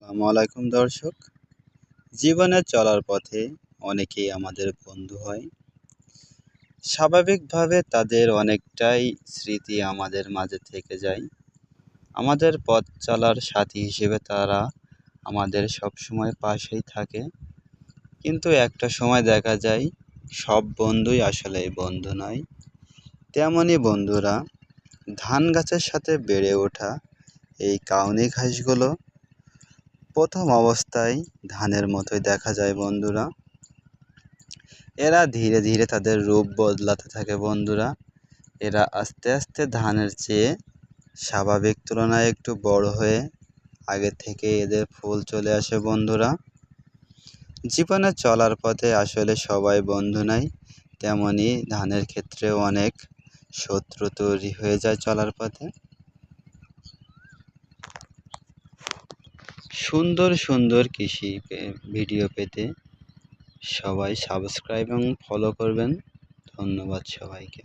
আসসালামু আলাইকুম দর্শক। জীবনে চলার পথে অনেকেই আমাদের বন্ধু হয়। স্বাভাবিকভাবে তাদের অনেকটাই স্মৃতি আমাদের মাঝে থেকে যায়। আমাদের পথ চলার সাথী হিসেবে তারা আমাদের সবসময় পাশেই থাকে। কিন্তু একটা সময় দেখা যায় সব বন্ধুই আসলে বন্ধু নয়। তেমনই বন্ধুরা ধান গাছের সাথে বেড়ে ওঠা এই কাউনি ঘাসগুলো প্রথম অবস্থায় ধানের মতোই দেখা যায় বন্ধুরা। এরা ধীরে ধীরে তাদের রূপ বদলাতে থাকে বন্ধুরা। এরা আস্তে আস্তে ধানের চেয়ে স্বাভাবিক তুলনায় একটু বড় হয়ে আগে থেকে এদের ফুল চলে আসে বন্ধুরা। জীবনে চলার পথে আসলে সবাই বন্ধু নাই, তেমনি ধানের ক্ষেত্রেও অনেক শত্রু তৈরি হয়ে যায় চলার পথে। সুন্দর সুন্দর কৃষি ভিডিও পেতে সবাই সাবস্ক্রাইব এবং ফলো করবেন। ধন্যবাদ সবাইকে।